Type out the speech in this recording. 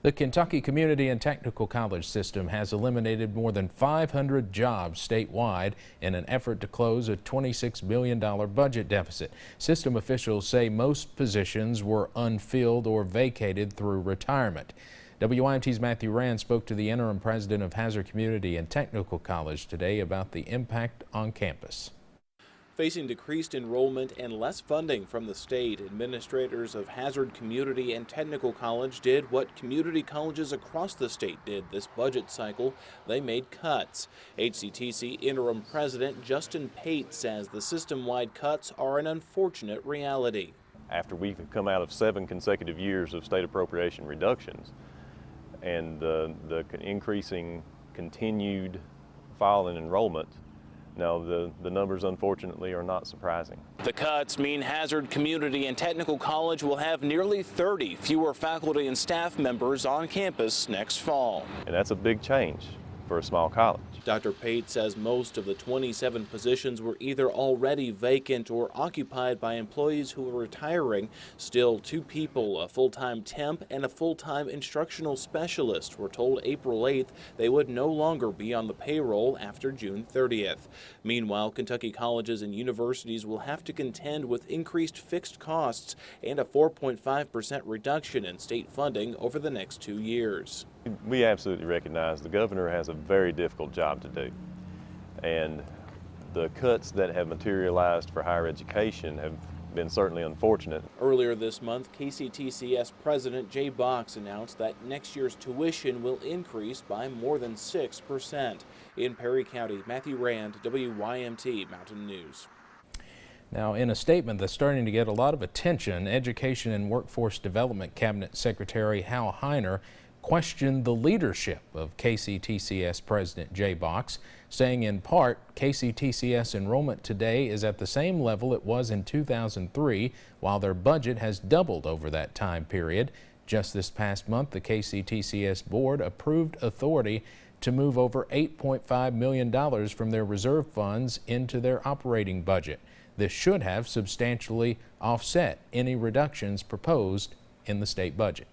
The Kentucky Community and Technical College system has eliminated more than 500 jobs statewide in an effort to close a $26 million budget deficit. System officials say most positions were unfilled or vacated through retirement. WYMT's Matthew Rand spoke to the interim president of Hazard Community and Technical College today about the impact on campus. Facing decreased enrollment and less funding from the state, administrators of Hazard Community and Technical College did what community colleges across the state did this budget cycle. They made cuts. HCTC interim president Justin Pate says the system-wide cuts are an unfortunate reality. After we've come out of 7 consecutive years of state appropriation reductions and the increasing continued fall in enrollment, no, the numbers unfortunately are not surprising. The cuts mean Hazard Community and Technical College will have nearly 30 fewer faculty and staff members on campus next fall. And that's a big change for a small college. Dr. Pate says most of the 27 positions were either already vacant or occupied by employees who were retiring. Still, 2 people, a full-time temp and a full-time instructional specialist, were told April 8th they would no longer be on the payroll after June 30th. Meanwhile, Kentucky colleges and universities will have to contend with increased fixed costs and a 4.5% reduction in state funding over the next 2 years. We absolutely recognize the governor has a very difficult job to do, and the cuts that have materialized for higher education have been certainly unfortunate. Earlier this month, KCTCS President Jay Box announced that next year's tuition will increase by more than 6%. In Perry County, Matthew Rand, WYMT Mountain News. Now, in a statement that's starting to get a lot of attention, Education and Workforce Development Cabinet Secretary Hal Heiner questioned the leadership of KCTCS President Jay Box, saying in part, KCTCS enrollment today is at the same level it was in 2003, while their budget has doubled over that time period. Just this past month, the KCTCS board approved authority to move over $8.5 million from their reserve funds into their operating budget. This should have substantially offset any reductions proposed in the state budget.